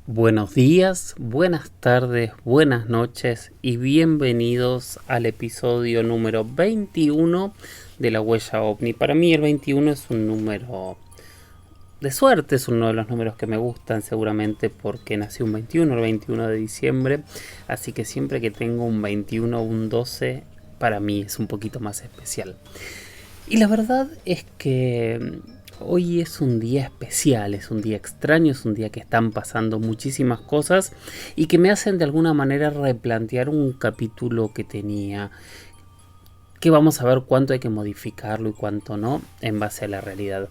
Buenos días, buenas tardes, buenas noches y bienvenidos al episodio número 21 de La Huella OVNI. Para mí el 21 es un número de suerte, es uno de los números que me gustan seguramente porque nací un 21, el 21 de diciembre, así que siempre que tengo un 21 o un 12 para mí es un poquito más especial. Y la verdad es que hoy es un día especial, es un día extraño, es un día que están pasando muchísimas cosas y que me hacen de alguna manera replantear un capítulo que tenía, que vamos a ver cuánto hay que modificarlo y cuánto no en base a la realidad.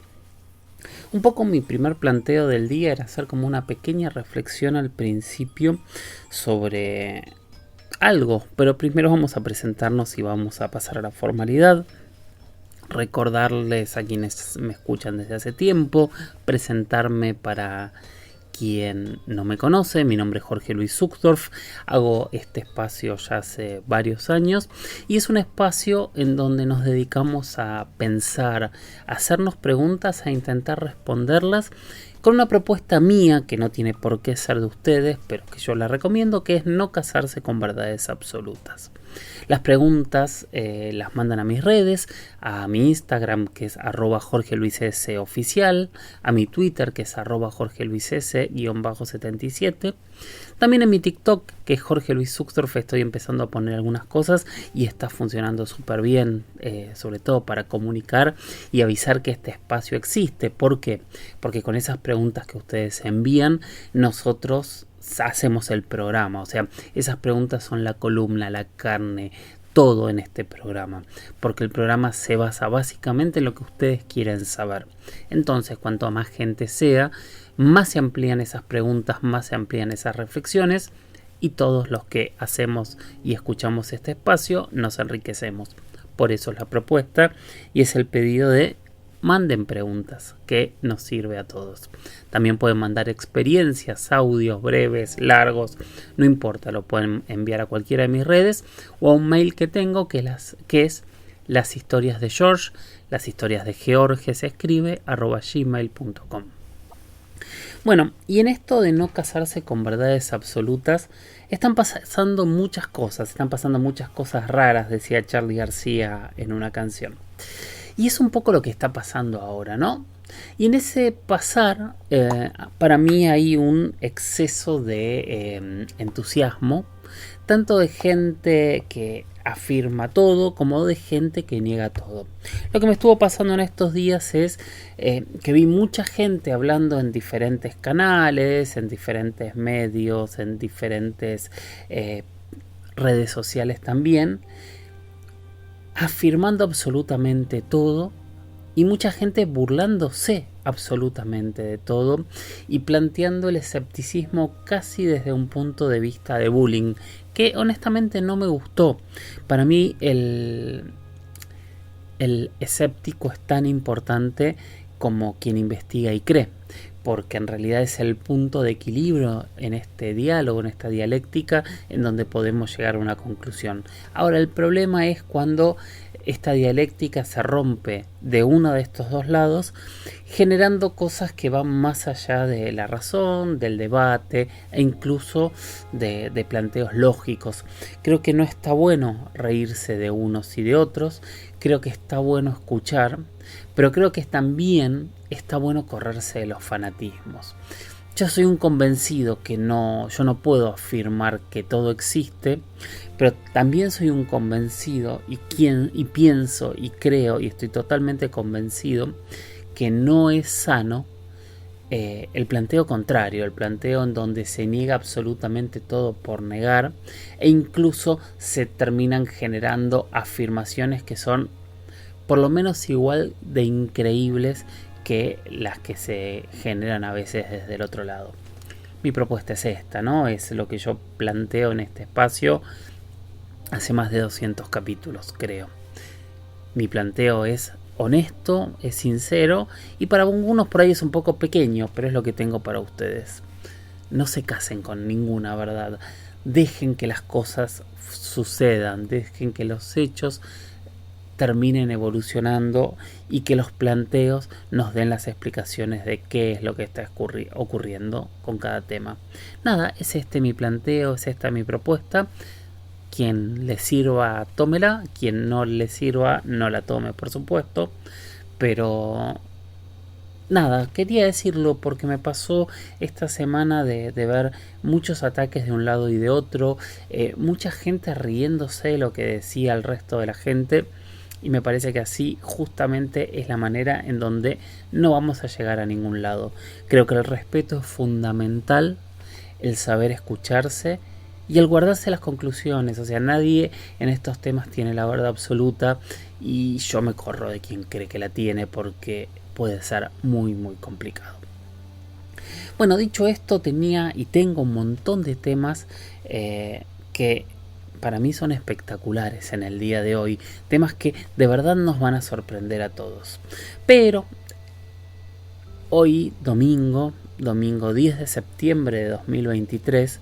Un poco mi primer planteo del día era hacer como una pequeña reflexión al principio sobre algo, pero primero vamos a presentarnos y vamos a pasar a la formalidad. Recordarles a quienes me escuchan desde hace tiempo, presentarme para quien no me conoce. Mi nombre es Jorge Luis Zuckdorf, hago este espacio ya hace varios años y es un espacio en donde nos dedicamos a pensar, a hacernos preguntas, a intentar responderlas con una propuesta mía que no tiene por qué ser de ustedes, pero que yo la recomiendo, que es no casarse con verdades absolutas. Las preguntas las mandan a mis redes, a mi Instagram que es @jorgeluisoficial, a mi Twitter que es @jorgeluiss_77. También en mi TikTok que es Jorge Luis Zuckdorf estoy empezando a poner algunas cosas y está funcionando súper bien, sobre todo para comunicar y avisar que este espacio existe. ¿Por qué? Porque con esas preguntas que ustedes envían nosotros hacemos el programa, o sea, esas preguntas son la columna, la carne, todo en este programa, porque el programa se basa básicamente en lo que ustedes quieren saber. Entonces, cuanto más gente sea, más se amplían esas preguntas, más se amplían esas reflexiones y todos los que hacemos y escuchamos este espacio nos enriquecemos. Por eso es la propuesta y es el pedido de manden preguntas, que nos sirve a todos. También pueden mandar experiencias, audios breves, largos, no importa, lo pueden enviar a cualquiera de mis redes o a un mail que tengo que es las historias de George, las historias de George se escribe @gmail.com. Bueno, y en esto de no casarse con verdades absolutas, están pasando muchas cosas raras, decía Charly García en una canción. Y es un poco lo que está pasando ahora, ¿no? Y en ese pasar, para mí hay un exceso de entusiasmo, tanto de gente que afirma todo como de gente que niega todo. Lo que me estuvo pasando en estos días es que vi mucha gente hablando en diferentes canales, en diferentes medios, en diferentes redes sociales también, afirmando absolutamente todo y mucha gente burlándose absolutamente de todo y planteando el escepticismo casi desde un punto de vista de bullying, que honestamente no me gustó. Para mí el escéptico es tan importante como quien investiga y cree, porque en realidad es el punto de equilibrio en este diálogo, en esta dialéctica, en donde podemos llegar a una conclusión. Ahora, el problema es cuando esta dialéctica se rompe de uno de estos dos lados, generando cosas que van más allá de la razón, del debate e incluso de planteos lógicos. Creo que no está bueno reírse de unos y de otros, creo que está bueno escuchar, pero creo que también está bueno correrse de los fanatismos. Yo soy un convencido que yo no puedo afirmar que todo existe, pero también soy un convencido y pienso y creo y estoy totalmente convencido que no es sano el planteo contrario, el planteo en donde se niega absolutamente todo por negar e incluso se terminan generando afirmaciones que son por lo menos igual de increíbles que las que se generan a veces desde el otro lado. Mi propuesta es esta, ¿no? Es lo que yo planteo en este espacio hace más de 200 capítulos, creo. Mi planteo es honesto, es sincero y para algunos por ahí es un poco pequeño, pero es lo que tengo para ustedes. No se casen con ninguna verdad. Dejen que las cosas sucedan, dejen que los hechos terminen evolucionando y que los planteos nos den las explicaciones de qué es lo que está ocurriendo con cada tema. Nada, es este mi planteo, es esta mi propuesta. Quien le sirva, tómela. Quien no le sirva, no la tome, por supuesto. Pero nada, quería decirlo porque me pasó esta semana de ver muchos ataques de un lado y de otro, mucha gente riéndose de lo que decía el resto de la gente, y me parece que así justamente es la manera en donde no vamos a llegar a ningún lado. Creo que el respeto es fundamental, el saber escucharse y el guardarse las conclusiones. O sea, nadie en estos temas tiene la verdad absoluta, y yo me corro de quien cree que la tiene, porque puede ser muy muy complicado. Bueno, dicho esto, tenía y tengo un montón de temas que para mí son espectaculares en el día de hoy, temas que de verdad nos van a sorprender a todos. Pero hoy, domingo 10 de septiembre de 2023,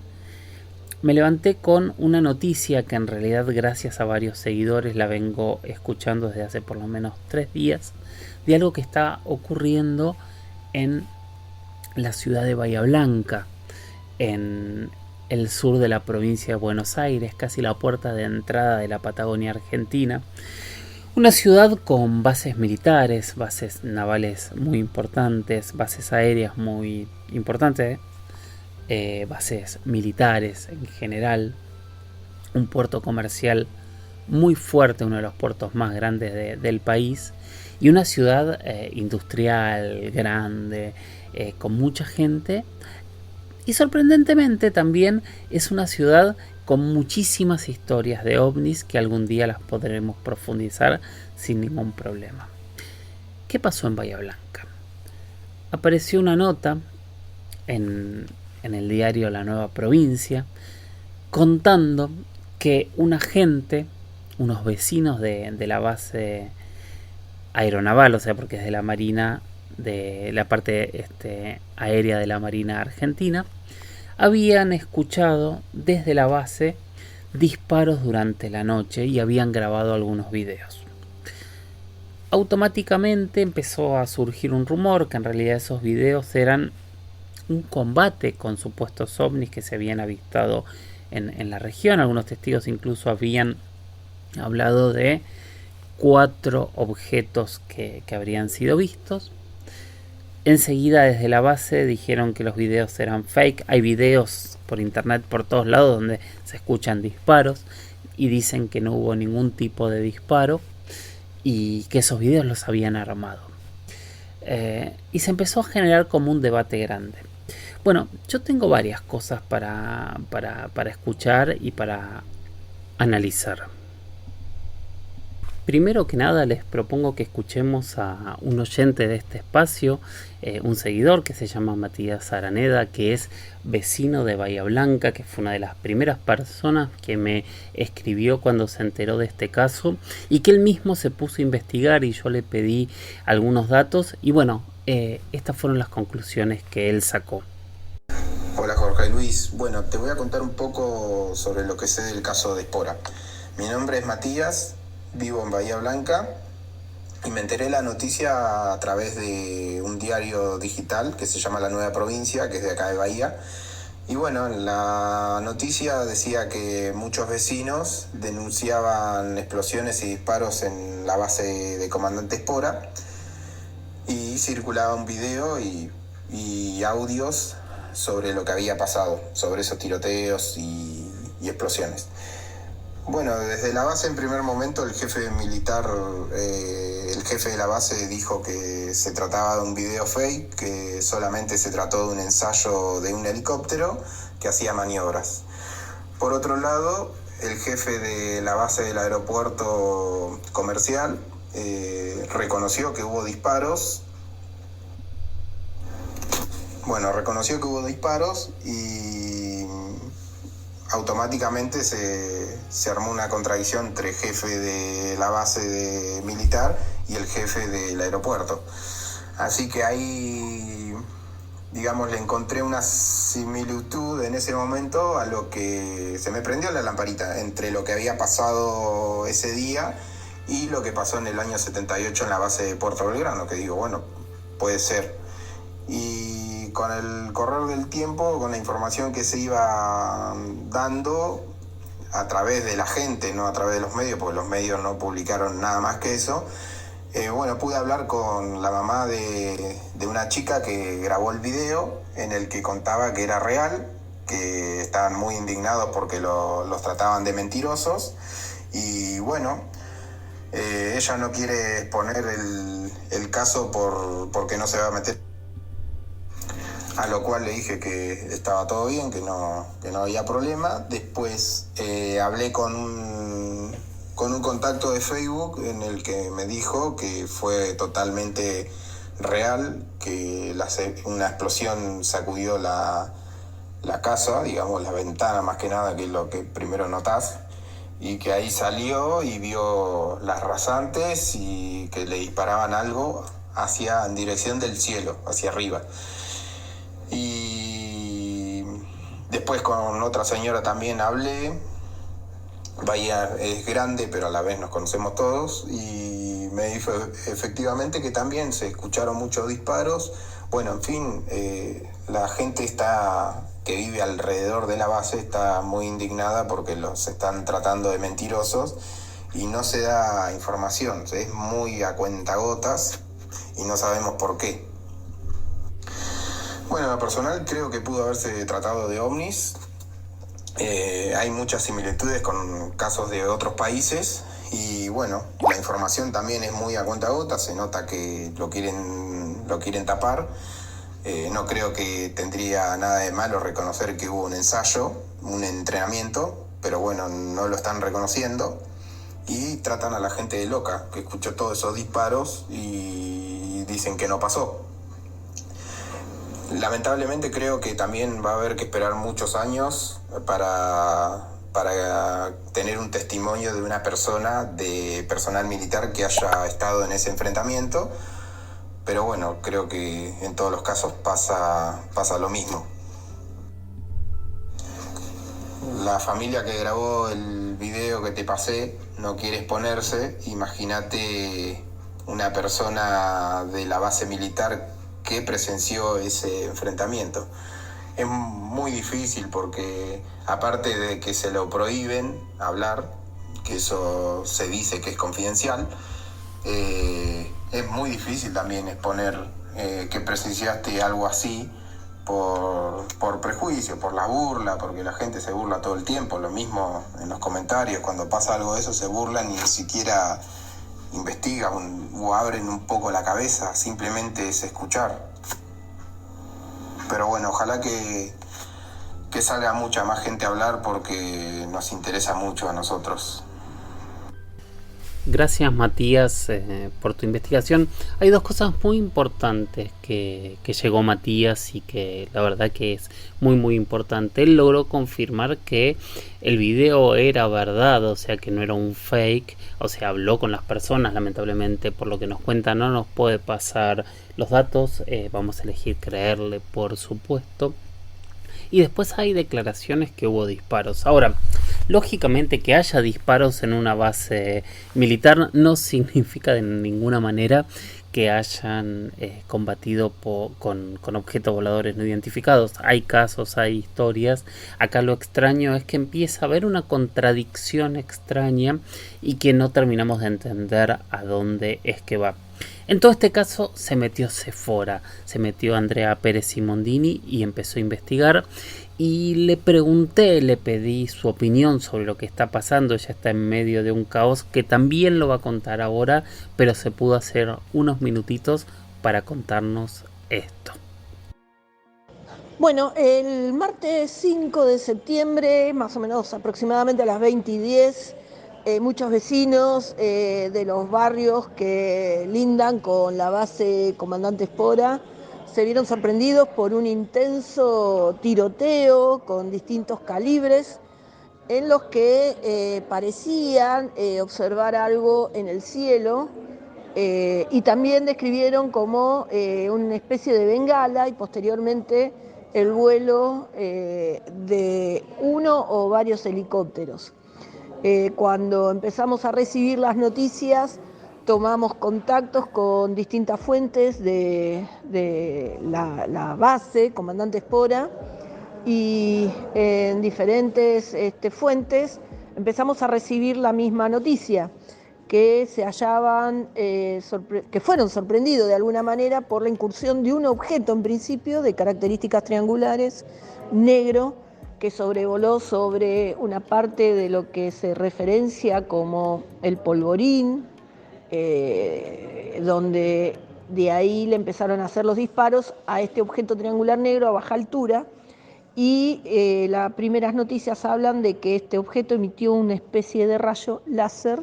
me levanté con una noticia que en realidad, gracias a varios seguidores, la vengo escuchando desde hace por lo menos 3 días, de algo que está ocurriendo en la ciudad de Bahía Blanca, en el sur de la provincia de Buenos Aires, casi la puerta de entrada de la Patagonia Argentina. Una ciudad con bases militares, bases navales muy importantes, bases aéreas muy importantes, bases militares en general, un puerto comercial muy fuerte, uno de los puertos más grandes del país, y una ciudad industrial, grande, con mucha gente, y sorprendentemente también es una ciudad con muchísimas historias de ovnis que algún día las podremos profundizar sin ningún problema. ¿Qué pasó en Bahía Blanca? Apareció una nota en el diario La Nueva Provincia, contando que un agente, unos vecinos de la base aeronaval, o sea, porque es de la Marina, de la parte aérea de la Marina Argentina, habían escuchado desde la base disparos durante la noche y habían grabado algunos videos. Automáticamente empezó a surgir un rumor que en realidad esos videos eran un combate con supuestos ovnis que se habían avistado en la región. Algunos testigos incluso habían hablado de 4 objetos que habrían sido vistos. Enseguida desde la base dijeron que los videos eran fake. Hay videos por internet por todos lados donde se escuchan disparos y dicen que no hubo ningún tipo de disparo y que esos videos los habían armado. Y se empezó a generar como un debate grande. Bueno, yo tengo varias cosas para escuchar y para analizar. Primero que nada les propongo que escuchemos a un oyente de este espacio, un seguidor que se llama Matías Araneda, que es vecino de Bahía Blanca, que fue una de las primeras personas que me escribió cuando se enteró de este caso y que él mismo se puso a investigar y yo le pedí algunos datos y bueno, estas fueron las conclusiones que él sacó. Hola Jorge Luis, bueno, te voy a contar un poco sobre lo que sé del caso de Espora. Mi nombre es Matías, vivo en Bahía Blanca y me enteré de la noticia a través de un diario digital que se llama La Nueva Provincia, que es de acá de Bahía. Y bueno, la noticia decía que muchos vecinos denunciaban explosiones y disparos en la base de Comandante Espora y circulaba un video y audios sobre lo que había pasado, sobre esos tiroteos y explosiones. Bueno, desde la base en primer momento el jefe militar, el jefe de la base dijo que se trataba de un video fake, que solamente se trató de un ensayo de un helicóptero que hacía maniobras. Por otro lado, el jefe de la base del aeropuerto comercial reconoció que hubo disparos. Bueno, reconoció que hubo disparos y automáticamente se armó una contradicción entre el jefe de la base militar y el jefe del aeropuerto. Así que ahí, digamos, le encontré una similitud en ese momento a lo que se me prendió la lamparita entre lo que había pasado ese día y lo que pasó en el año 78 en la base de Puerto Belgrano, que digo, bueno, puede ser. Y con el correr del tiempo, con la información que se iba dando a través de la gente, no a través de los medios, porque los medios no publicaron nada más que eso, bueno, pude hablar con la mamá de una chica que grabó el video en el que contaba que era real, que estaban muy indignados porque los trataban de mentirosos. Y bueno, ella no quiere exponer el caso porque no se va a meter. A lo cual le dije que estaba todo bien, que no había problema. Después hablé con un contacto de Facebook en el que me dijo que fue totalmente real, que una explosión sacudió la casa, digamos, la ventana más que nada, que es lo que primero notás, y que ahí salió y vio las rasantes y que le disparaban algo en dirección del cielo, hacia arriba. Y después con otra señora también hablé. Bahía es grande, pero a la vez nos conocemos todos, y me dijo efectivamente que también se escucharon muchos disparos. Bueno, en fin, la gente que vive alrededor de la base está muy indignada porque los están tratando de mentirosos y no se da información, es muy a cuentagotas y no sabemos por qué. Bueno, en lo personal creo que pudo haberse tratado de ovnis. Hay muchas similitudes con casos de otros países y bueno, la información también es muy a cuentagotas, se nota que lo quieren tapar. No creo que tendría nada de malo reconocer que hubo un ensayo, un entrenamiento, pero bueno, no lo están reconociendo y tratan a la gente de loca, que escuchó todos esos disparos y dicen que no pasó. Lamentablemente creo que también va a haber que esperar muchos años para tener un testimonio de una persona, de personal militar que haya estado en ese enfrentamiento. Pero bueno, creo que en todos los casos pasa lo mismo. La familia que grabó el video que te pasé no quiere exponerse. Imagínate una persona de la base militar que presenció ese enfrentamiento. Es muy difícil porque aparte de que se lo prohíben hablar, que eso se dice que es confidencial, es muy difícil también exponer que presenciaste algo así por prejuicio, por la burla, porque la gente se burla todo el tiempo. Lo mismo en los comentarios, cuando pasa algo de eso se burlan y ni siquiera investigan o abren un poco la cabeza, simplemente es escuchar. Pero bueno, ojalá que salga mucha más gente a hablar porque nos interesa mucho a nosotros. Gracias, Matías, por tu investigación. Hay dos cosas muy importantes que llegó Matías y que la verdad que es muy muy importante. Él logró confirmar que el video era verdad, o sea que no era un fake, o sea, habló con las personas. Lamentablemente, por lo que nos cuenta, no nos puede pasar los datos, vamos a elegir creerle, por supuesto. Y después hay declaraciones que hubo disparos. Ahora, lógicamente que haya disparos en una base militar no significa de ninguna manera que hayan combatido con objetos voladores no identificados. Hay casos, hay historias. Acá lo extraño es que empieza a haber una contradicción extraña y que no terminamos de entender a dónde es que va. En todo este caso se metió Sephora, se metió Andrea Pérez Simondini y empezó a investigar. Y le pregunté, le pedí su opinión sobre lo que está pasando. Ella está en medio de un caos que también lo va a contar ahora, pero se pudo hacer unos minutitos para contarnos esto. Bueno, el martes 5 de septiembre, más o menos aproximadamente a las 20:10, muchos vecinos de los barrios que lindan con la base Comandante Espora se vieron sorprendidos por un intenso tiroteo con distintos calibres en los que parecían observar algo en el cielo y también describieron como una especie de bengala y posteriormente el vuelo de uno o varios helicópteros. Cuando empezamos a recibir las noticias, tomamos contactos con distintas fuentes de la base, Comandante Espora, y en diferentes fuentes empezamos a recibir la misma noticia, que se hallaban, que fueron sorprendidos de alguna manera por la incursión de un objeto en principio de características triangulares, negro, que sobrevoló sobre una parte de lo que se referencia como el polvorín, donde de ahí le empezaron a hacer los disparos a este objeto triangular negro a baja altura, y las primeras noticias hablan de que este objeto emitió una especie de rayo láser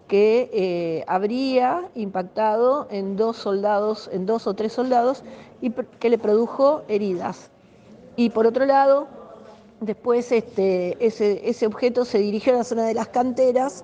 que habría impactado en dos o tres soldados, y que le produjo heridas. Y por otro lado, después ese objeto se dirigió a la zona de las canteras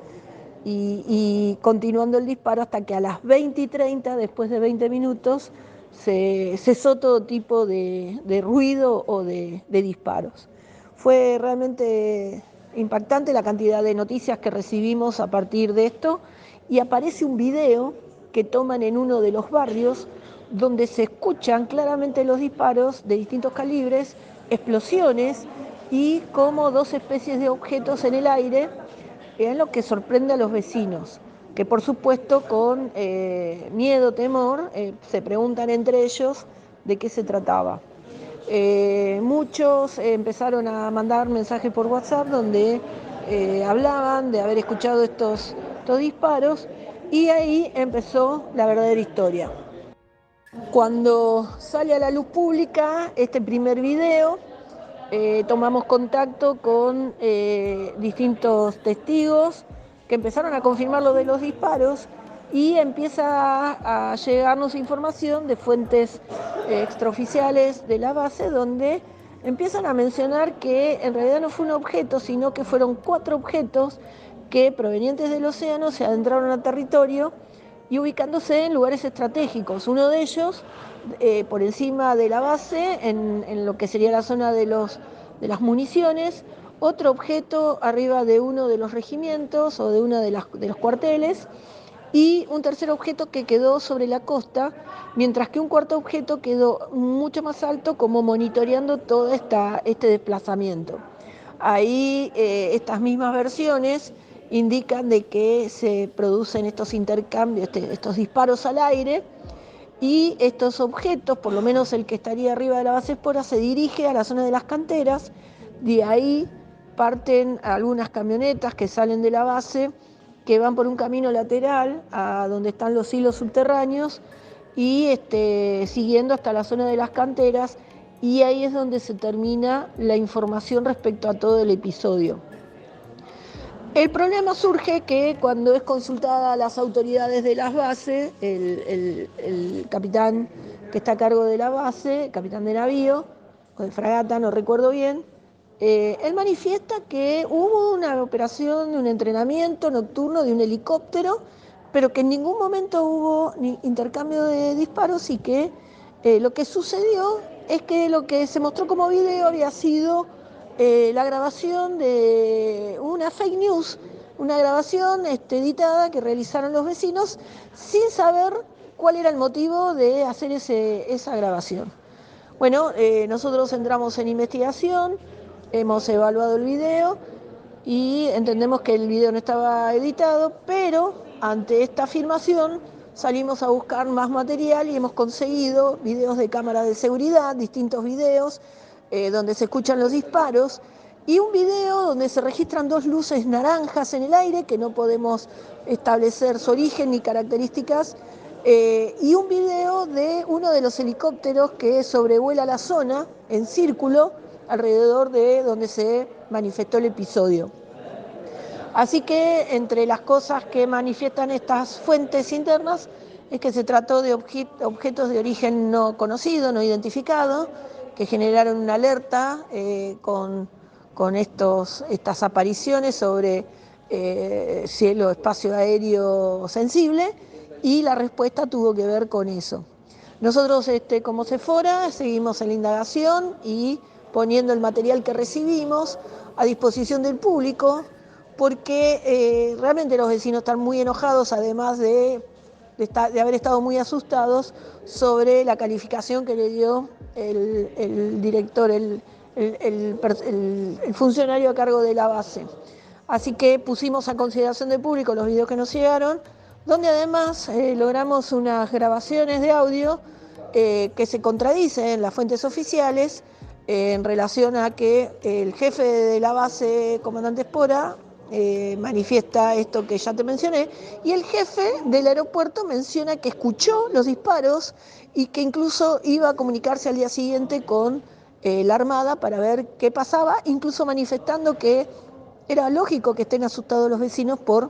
y continuando el disparo hasta que a las 20:30, después de 20 minutos, se cesó todo tipo de ruido o de disparos. Fue realmente impactante la cantidad de noticias que recibimos a partir de esto, y aparece un video que toman en uno de los barrios donde se escuchan claramente los disparos de distintos calibres, explosiones y como dos especies de objetos en el aire, en lo que sorprende a los vecinos, que por supuesto con miedo, temor, se preguntan entre ellos de qué se trataba. Muchos empezaron a mandar mensajes por WhatsApp donde hablaban de haber escuchado estos disparos, y ahí empezó la verdadera historia. Cuando sale a la luz pública este primer video, tomamos contacto con distintos testigos que empezaron a confirmar lo de los disparos, y empieza a llegarnos información de fuentes extraoficiales de la base, donde empiezan a mencionar que en realidad no fue un objeto, sino que fueron 4 objetos que, provenientes del océano, se adentraron al territorio y ubicándose en lugares estratégicos. Uno de ellos por encima de la base, en lo que sería la zona de las municiones, otro objeto arriba de uno de los regimientos o de uno de los cuarteles, y un tercer objeto que quedó sobre la costa, mientras que un cuarto objeto quedó mucho más alto, como monitoreando todo este desplazamiento. Ahí estas mismas versiones indican de que se producen estos intercambios, estos disparos al aire, y estos objetos, por lo menos el que estaría arriba de la base Espora, se dirige a la zona de las canteras. De ahí parten algunas camionetas que salen de la base, que van por un camino lateral a donde están los hilos subterráneos, y siguiendo hasta la zona de las canteras, y ahí es donde se termina la información respecto a todo el episodio. El problema surge que cuando es consultada a las autoridades de las bases, el capitán que está a cargo de la base, capitán de navío o de fragata, no recuerdo bien, él manifiesta que hubo una operación, un entrenamiento nocturno de un helicóptero, pero que en ningún momento hubo ni intercambio de disparos, y que lo que sucedió es que lo que se mostró como video había sido la grabación de una fake news, una grabación editada que realizaron los vecinos sin saber cuál era el motivo de hacer esa grabación. Bueno, nosotros entramos en investigación, hemos evaluado el video y entendemos que el video no estaba editado, pero ante esta afirmación salimos a buscar más material y hemos conseguido videos de cámara de seguridad, distintos videos donde se escuchan los disparos, y un video donde se registran 2 luces naranjas en el aire que no podemos establecer su origen ni características, y un video de uno de los helicópteros que sobrevuela la zona en círculo alrededor de donde se manifestó el episodio. Así que entre las cosas que manifiestan estas fuentes internas es que se trató de objetos de origen no conocido, no identificado, que generaron una alerta con estas apariciones sobre cielo, espacio aéreo sensible, y la respuesta tuvo que ver con eso. Nosotros, como Sephora, seguimos en la indagación y poniendo el material que recibimos a disposición del público, porque realmente los vecinos están muy enojados, además de haber estado muy asustados sobre la calificación que le dio el director, el funcionario a cargo de la base. Así que pusimos a consideración del público los videos que nos llegaron, donde además logramos unas grabaciones de audio que se contradicen en las fuentes oficiales en relación a que el jefe de la base, comandante Espora, manifiesta esto que ya te mencioné, y el jefe del aeropuerto menciona que escuchó los disparos y que incluso iba a comunicarse al día siguiente con la Armada para ver qué pasaba, incluso manifestando que era lógico que estén asustados los vecinos por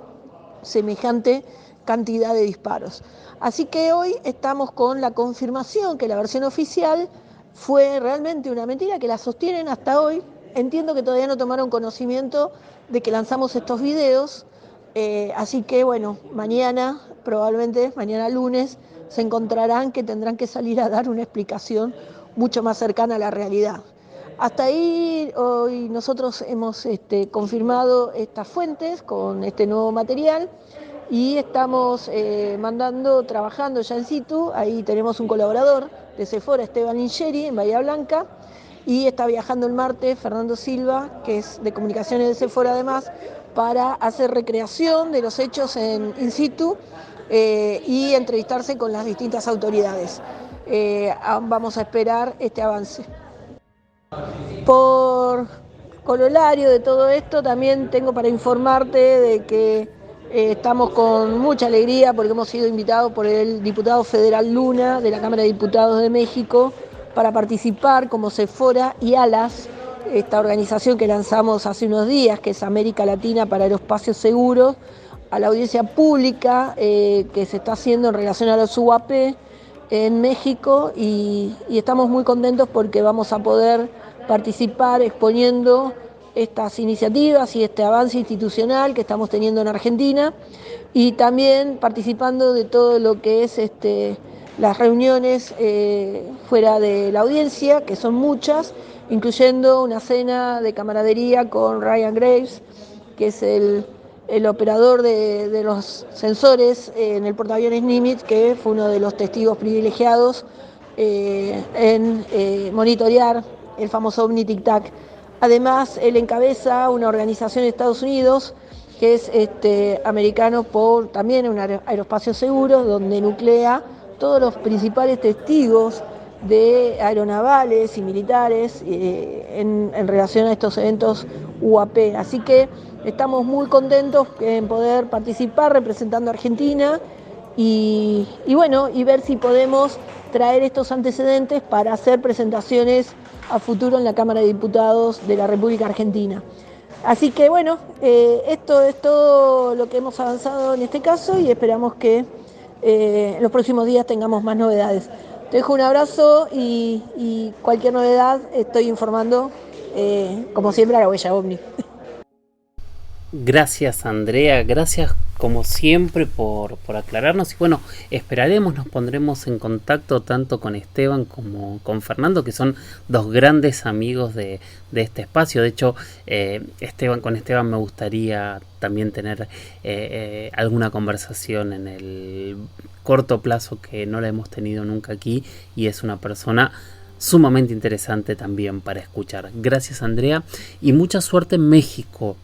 semejante cantidad de disparos. Así que hoy estamos con la confirmación que la versión oficial fue realmente una mentira, que la sostienen hasta hoy. Entiendo que todavía no tomaron conocimiento de que lanzamos estos videos, así que bueno, mañana, probablemente mañana lunes, se encontrarán que tendrán que salir a dar una explicación mucho más cercana a la realidad. Hasta ahí hoy nosotros hemos confirmado estas fuentes con este nuevo material y estamos trabajando ya in situ. Ahí tenemos un colaborador de Sephora, Esteban Ingeri, en Bahía Blanca, y está viajando el martes Fernando Silva, que es de comunicaciones de Sephora además, para hacer recreación de los hechos in situ y entrevistarse con las distintas autoridades. Vamos a esperar este avance. Por corolario de todo esto, también tengo para informarte de que estamos con mucha alegría porque hemos sido invitados por el diputado federal Luna de la Cámara de Diputados de México para participar como Sephora y ALAS, esta organización que lanzamos hace unos días, que es América Latina para Aeroespacios Seguros, a la audiencia pública que se está haciendo en relación a los UAP en México, y estamos muy contentos porque vamos a poder participar exponiendo estas iniciativas y este avance institucional que estamos teniendo en Argentina, y también participando de todo lo que es las reuniones fuera de la audiencia, que son muchas, incluyendo una cena de camaradería con Ryan Graves, que es el operador de los sensores en el portaaviones Nimitz, que fue uno de los testigos privilegiados en monitorear el famoso OVNI Tic Tac. Además, él encabeza una organización de Estados Unidos que es americano por también un aeroespacio seguro, donde nuclea todos los principales testigos de aeronavales y militares en relación a estos eventos UAP. Así que estamos muy contentos en poder participar representando a Argentina y bueno, y ver si podemos traer estos antecedentes para hacer presentaciones a futuro en la Cámara de Diputados de la República Argentina. Así que bueno, esto es todo lo que hemos avanzado en este caso y esperamos que en los próximos días tengamos más novedades. Te dejo un abrazo y cualquier novedad estoy informando, como siempre, a la Huella OVNI. Gracias, Andrea, gracias como siempre por aclararnos, y bueno, esperaremos, nos pondremos en contacto tanto con Esteban como con Fernando, que son dos grandes amigos de este espacio. De hecho, con Esteban me gustaría también tener alguna conversación en el corto plazo, que no la hemos tenido nunca aquí, y es una persona sumamente interesante también para escuchar. Gracias, Andrea, y mucha suerte en México.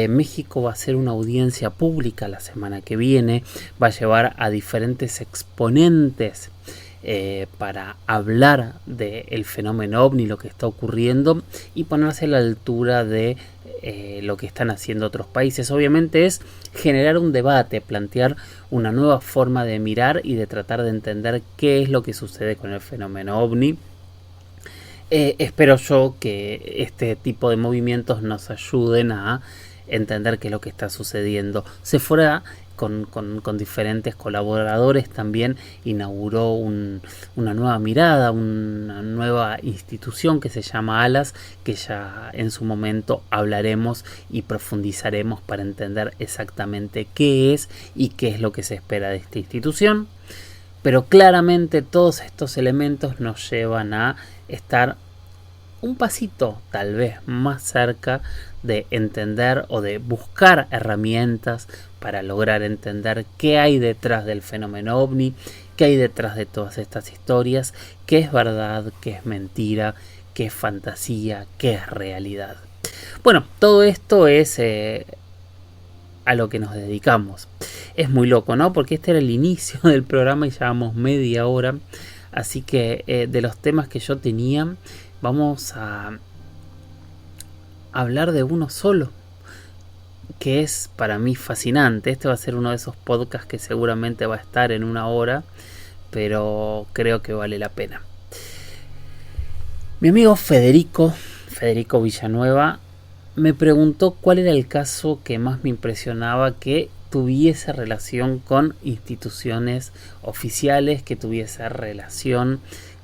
México va a hacer una audiencia pública la semana que viene, va a llevar a diferentes exponentes para hablar del fenómeno OVNI, lo que está ocurriendo, y ponerse a la altura de lo que están haciendo otros países. Obviamente es generar un debate, plantear una nueva forma de mirar y de tratar de entender qué es lo que sucede con el fenómeno OVNI. Espero yo que este tipo de movimientos nos ayuden a entender qué es lo que está sucediendo. Sephora con diferentes colaboradores también inauguró una nueva mirada, una nueva institución que se llama ALAS, que ya en su momento hablaremos y profundizaremos para entender exactamente qué es y qué es lo que se espera de esta institución. Pero claramente todos estos elementos nos llevan a estar un pasito tal vez más cerca de entender o de buscar herramientas para lograr entender qué hay detrás del fenómeno ovni, qué hay detrás de todas estas historias, qué es verdad, qué es mentira, qué es fantasía, qué es realidad. Bueno, todo esto es a lo que nos dedicamos. Es muy loco, ¿no? Porque este era el inicio del programa y llevamos media hora. Así que de los temas que yo tenía, vamos a hablar de uno solo, que es para mí fascinante. Este va a ser uno de esos podcasts que seguramente va a estar en 1 hora, pero creo que vale la pena. Mi amigo Federico Villanueva, me preguntó cuál era el caso que más me impresionaba que tuviese relación con instituciones oficiales, que tuviese relación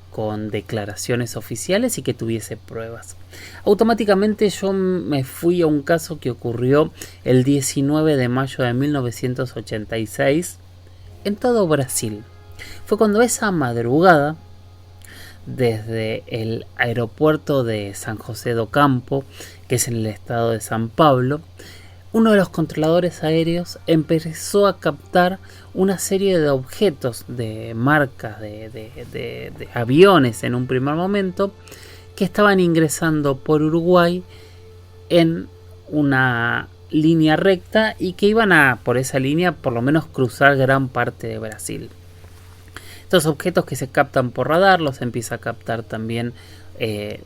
con declaraciones oficiales y que tuviese pruebas. Automáticamente yo me fui a un caso que ocurrió el 19 de mayo de 1986 en todo Brasil. Fue cuando esa madrugada, desde el aeropuerto de San José do Campo, que es en el estado de San Pablo, uno de los controladores aéreos empezó a captar una serie de objetos de marcas de aviones en un primer momento que estaban ingresando por Uruguay en una línea recta y que iban a, por esa línea, por lo menos cruzar gran parte de Brasil. Estos objetos que se captan por radar los empieza a captar también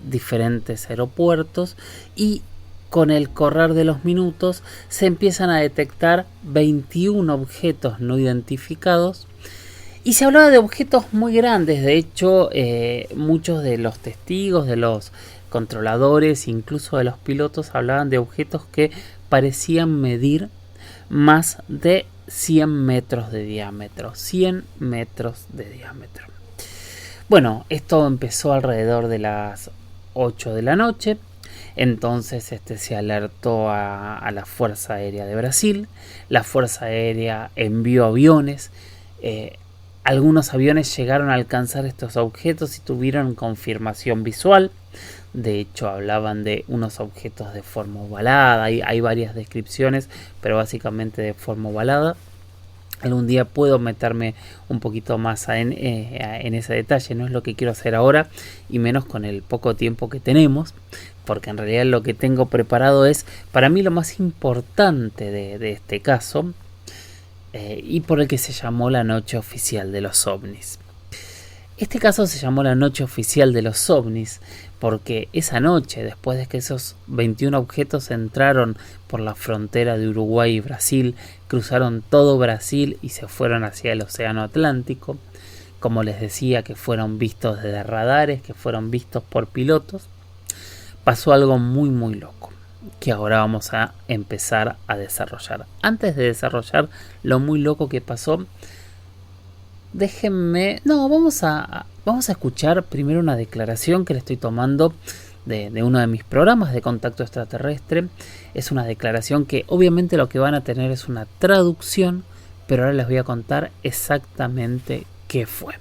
diferentes aeropuertos, y con el correr de los minutos se empiezan a detectar 21 objetos no identificados, y se hablaba de objetos muy grandes. De hecho, muchos de los testigos, de los controladores, incluso de los pilotos, hablaban de objetos que parecían medir más de 100 metros de diámetro. 100 metros de diámetro. Bueno, esto empezó alrededor de las 8 de la noche. Entonces se alertó a la Fuerza Aérea de Brasil. La Fuerza Aérea envió aviones. Algunos aviones llegaron a alcanzar estos objetos y tuvieron confirmación visual. De hecho, hablaban de unos objetos de forma ovalada. Hay varias descripciones, pero básicamente de forma ovalada. Algún día puedo meterme un poquito más en ese detalle. No es lo que quiero hacer ahora, y menos con el poco tiempo que tenemos, porque en realidad lo que tengo preparado es para mí lo más importante de este caso, y por el que se llamó la Noche Oficial de los OVNIs. Este caso se llamó la Noche Oficial de los OVNIs porque esa noche, después de que esos 21 objetos entraron por la frontera de Uruguay y Brasil, cruzaron todo Brasil y se fueron hacia el Océano Atlántico, como les decía, que fueron vistos desde radares, que fueron vistos por pilotos, pasó algo muy muy loco, que ahora vamos a empezar a desarrollar. Antes de desarrollar lo muy loco que pasó, vamos a escuchar primero una declaración que le estoy tomando de uno de mis programas de contacto extraterrestre. Es una declaración que obviamente lo que van a tener es una traducción, pero ahora les voy a contar exactamente qué fue.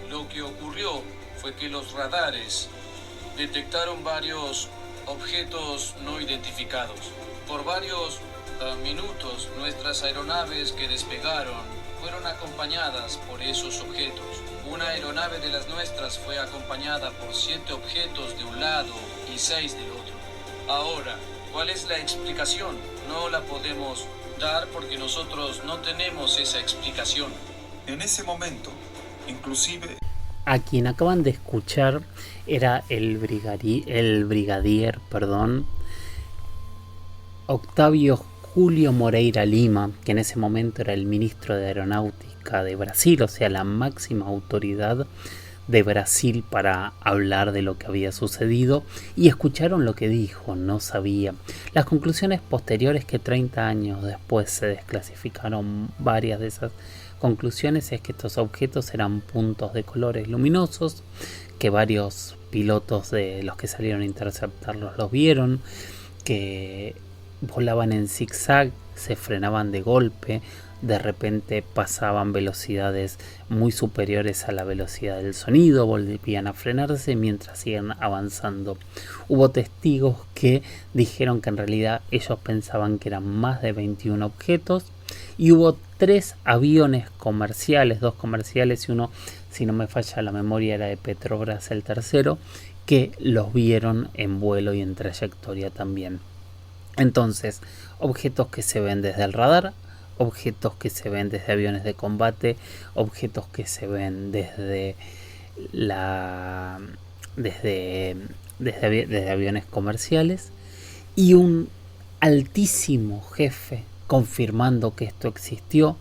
Lo que ocurrió fue que los radares detectaron varios objetos no identificados. Por varios minutos, nuestras aeronaves que despegaron fueron acompañadas por esos objetos. Una aeronave de las nuestras fue acompañada por 7 objetos de un lado y 6 del otro. Ahora, ¿cuál es la explicación? No la podemos dar porque nosotros no tenemos esa explicación. En ese momento, inclusive... A quien acaban de escuchar era el brigadier Octavio Julio Moreira Lima, que en ese momento era el ministro de Aeronáutica de Brasil, o sea, la máxima autoridad de Brasil para hablar de lo que había sucedido, y escucharon lo que dijo. No sabía. Las conclusiones posteriores, que 30 años después se desclasificaron varias de esas conclusiones, es que estos objetos eran puntos de colores luminosos, que varios pilotos de los que salieron a interceptarlos los vieron, que volaban en zigzag se frenaban de golpe, de repente pasaban velocidades muy superiores a la velocidad del sonido, volvían a frenarse mientras siguen avanzando. Hubo testigos que dijeron que en realidad ellos pensaban que eran más de 21 objetos, y hubo 3 aviones comerciales, 2 comerciales y uno, si no me falla la memoria, era de Petrobras, el tercero, que los vieron en vuelo y en trayectoria también. Entonces, objetos que se ven desde el radar, objetos que se ven desde aviones de combate, objetos que se ven desde aviones comerciales, y un altísimo jefe confirmando que esto existió,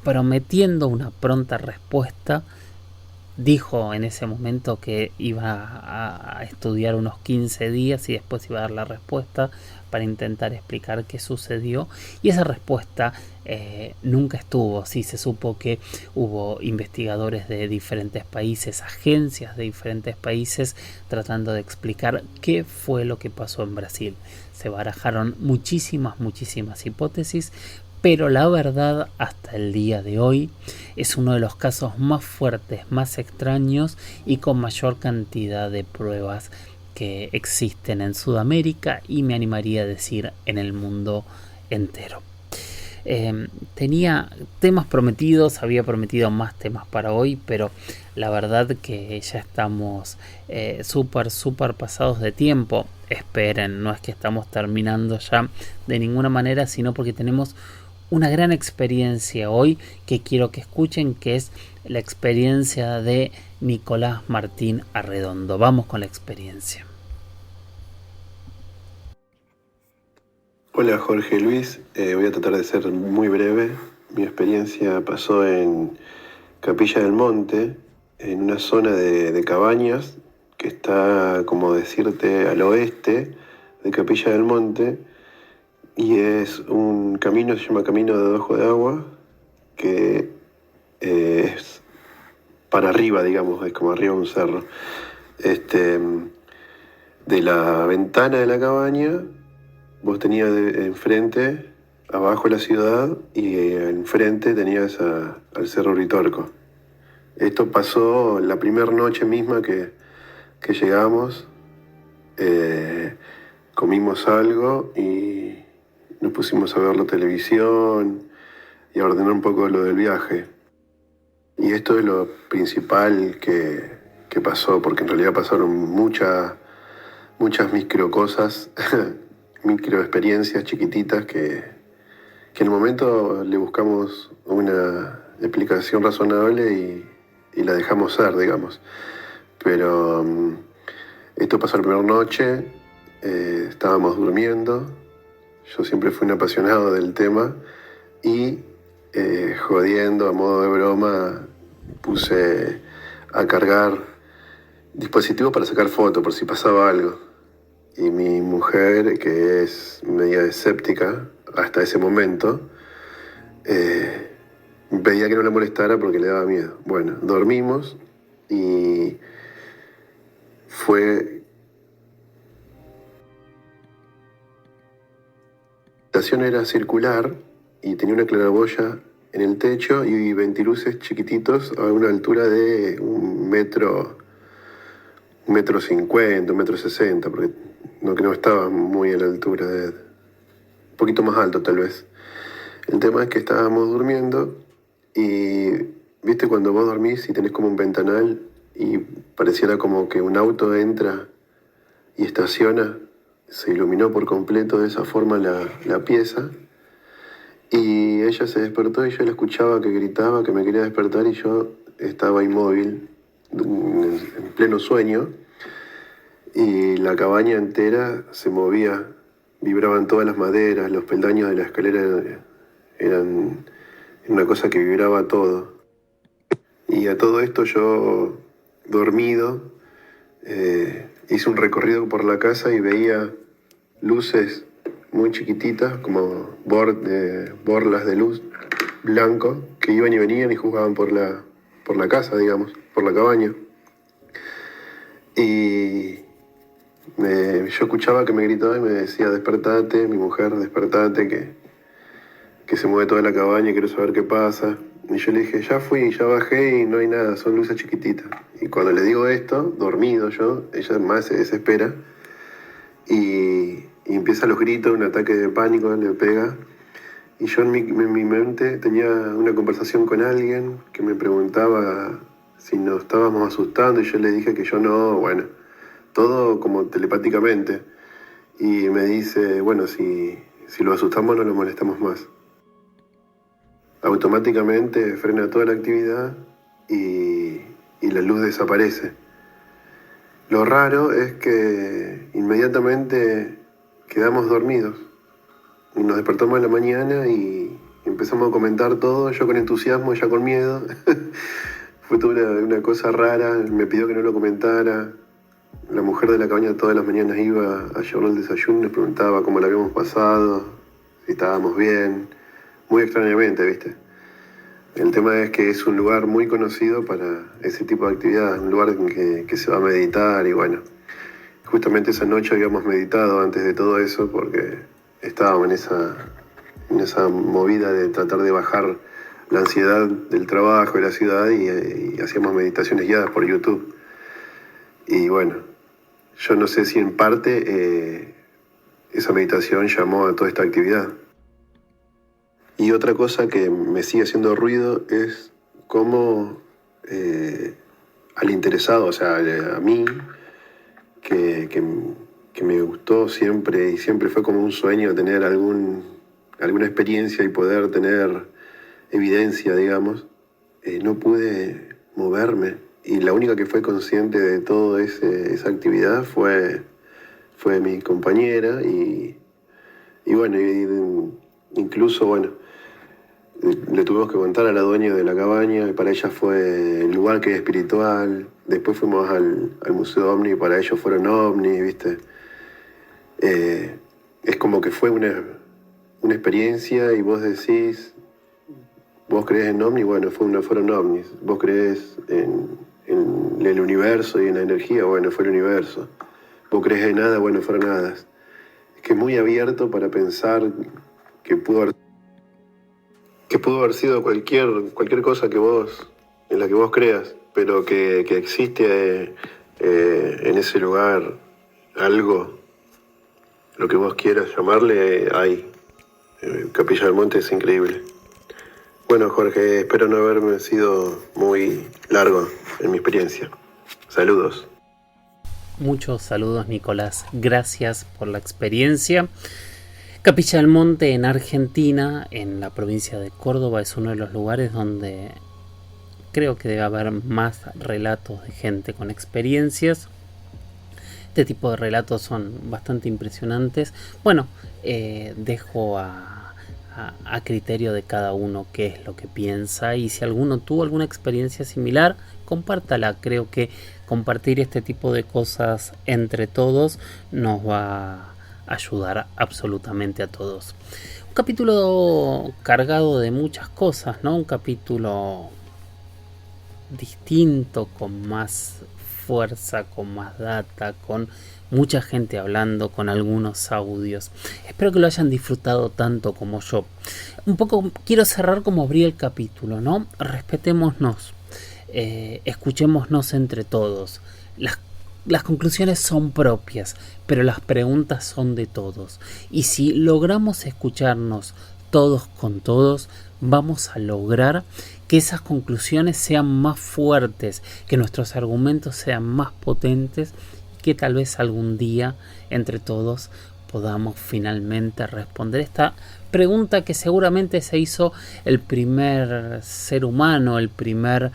prometiendo una pronta respuesta. Dijo en ese momento que iba a estudiar unos 15 días y después iba a dar la respuesta para intentar explicar qué sucedió, y esa respuesta nunca estuvo. Sí, se supo que hubo investigadores de diferentes países, agencias de diferentes países, tratando de explicar qué fue lo que pasó en Brasil. Se barajaron muchísimas hipótesis, pero la verdad, hasta el día de hoy, es uno de los casos más fuertes, más extraños y con mayor cantidad de pruebas que existen en Sudamérica, y me animaría a decir en el mundo entero. Tenía temas prometidos, había prometido más temas para hoy, pero la verdad que ya estamos súper pasados de tiempo. Esperen, no es que estamos terminando ya de ninguna manera, sino porque tenemos una gran experiencia hoy que quiero que escuchen, que es la experiencia de Nicolás Martín Arredondo. Vamos con la experiencia. Hola Jorge Luis, voy a tratar de ser muy breve. Mi experiencia pasó en Capilla del Monte, en una zona de cabañas que está, como decirte, al oeste de Capilla del Monte, y es un camino, se llama Camino de Debajo de Agua, que es para arriba, digamos, es como arriba de un cerro. De la ventana de la cabaña vos tenías enfrente, abajo la ciudad, y enfrente tenías al Cerro Uritorco. Esto pasó la primera noche misma que llegamos, comimos algo y nos pusimos a ver la televisión y a ordenar un poco lo del viaje. Y esto es lo principal que pasó, porque en realidad pasaron muchas micro cosas, micro experiencias chiquititas que en el momento le buscamos una explicación razonable y la dejamos ser, digamos. Pero esto pasó la primera noche, estábamos durmiendo. Yo siempre fui un apasionado del tema y jodiendo, a modo de broma, puse a cargar dispositivos para sacar fotos por si pasaba algo. Y mi mujer, que es media escéptica hasta ese momento, me pedía que no la molestara porque le daba miedo. Bueno, dormimos y fue... La estación era circular y tenía una claraboya en el techo y ventiluces chiquititos a una altura de 1,50 m, 1,60 m, porque no estaba muy a la altura un poquito más alto tal vez. El tema es que estábamos durmiendo y viste cuando vos dormís y tenés como un ventanal y pareciera como que un auto entra y estaciona. Se iluminó por completo de esa forma la pieza, y ella se despertó y yo la escuchaba que gritaba que me quería despertar, y yo estaba inmóvil en pleno sueño, y la cabaña entera se movía, vibraban todas las maderas, los peldaños de la escalera eran una cosa que vibraba todo. Y a todo esto yo, dormido, hice un recorrido por la casa y veía luces muy chiquititas, como borlas de luz blanco, que iban y venían y jugaban por la casa, digamos, por la cabaña. Y yo escuchaba que me gritaba y me decía, despertate, mi mujer, despertate, que se mueve toda la cabaña, quiero saber qué pasa. Y yo le dije, ya fui, ya bajé y no hay nada, son luces chiquititas. Y cuando le digo esto, dormido yo, ella más se desespera y empieza los gritos, un ataque de pánico, le pega. Y yo en mi mente tenía una conversación con alguien que me preguntaba si nos estábamos asustando y yo le dije que yo no, bueno, todo como telepáticamente. Y me dice, bueno, si lo asustamos no lo molestamos más. Automáticamente frena toda la actividad y la luz desaparece. Lo raro es que inmediatamente quedamos dormidos y nos despertamos en la mañana y empezamos a comentar todo, yo con entusiasmo, ella con miedo. Fue toda una cosa rara, me pidió que no lo comentara. La mujer de la cabaña todas las mañanas iba a llevarle el desayuno, nos preguntaba cómo la habíamos pasado, si estábamos bien, muy extrañamente, ¿viste? El tema es que es un lugar muy conocido para ese tipo de actividades, un lugar en que se va a meditar y bueno, justamente esa noche habíamos meditado antes de todo eso porque estábamos en esa movida de tratar de bajar la ansiedad del trabajo de la ciudad y hacíamos meditaciones guiadas por YouTube. Y bueno, yo no sé si en parte esa meditación llamó a toda esta actividad. Y otra cosa que me sigue haciendo ruido es cómo al interesado, o sea, a mí, que me gustó siempre y siempre fue como un sueño tener alguna experiencia y poder tener evidencia, digamos, no pude moverme. Y la única que fue consciente de toda esa actividad fue mi compañera y bueno, incluso, bueno, le tuvimos que contar a la dueña de la cabaña y para ella fue el lugar que es espiritual. Después fuimos al Museo OVNI y para ellos fueron OVNI, ¿viste? Es como que fue una experiencia y vos decís, vos creés en OVNI, bueno, fueron OVNIs. Vos creés en el universo y en la energía, bueno, fue el universo. Vos creés en nada, bueno, fueron hadas. Es que es muy abierto para pensar que pudo haber sido cualquier cosa en la que vos creas, pero que existe en ese lugar algo, lo que vos quieras llamarle, hay. Capilla del Monte es increíble. Bueno, Jorge, espero no haberme sido muy largo en mi experiencia. Saludos. Muchos saludos, Nicolás. Gracias por la experiencia. Capilla del Monte en Argentina, en la provincia de Córdoba, es uno de los lugares donde creo que debe haber más relatos de gente con experiencias. Este tipo de relatos son bastante impresionantes. Bueno, dejo a criterio de cada uno qué es lo que piensa y si alguno tuvo alguna experiencia similar, compártala. Creo que compartir este tipo de cosas entre todos nos va a ayudar absolutamente a todos. Un capítulo cargado de muchas cosas, ¿no? Un capítulo distinto, con más fuerza, con más data, con mucha gente hablando, con algunos audios. Espero que lo hayan disfrutado tanto como yo. Un poco quiero cerrar como abrí el capítulo, ¿no? Respetémonos, escuchémonos entre todos. Las conclusiones son propias, pero las preguntas son de todos. Y si logramos escucharnos todos con todos, vamos a lograr que esas conclusiones sean más fuertes, que nuestros argumentos sean más potentes y que tal vez algún día entre todos podamos finalmente responder esta pregunta que seguramente se hizo el primer ser humano, el primer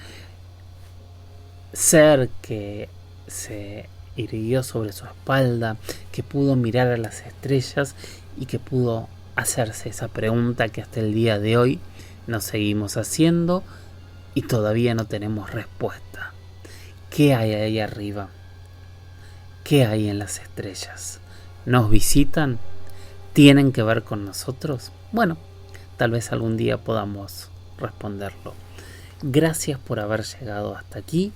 ser que se irguió sobre su espalda, que pudo mirar a las estrellas y que pudo hacerse esa pregunta que hasta el día de hoy nos seguimos haciendo y todavía no tenemos respuesta. ¿Qué hay ahí arriba? ¿Qué hay en las estrellas? ¿Nos visitan? ¿Tienen que ver con nosotros? Bueno, tal vez algún día podamos responderlo. Gracias por haber llegado hasta aquí.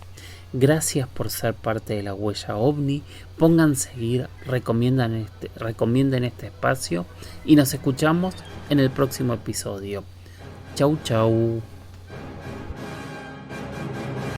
Gracias por ser parte de la huella OVNI. Pongan seguir, recomienden este espacio y nos escuchamos en el próximo episodio. Chau, chau.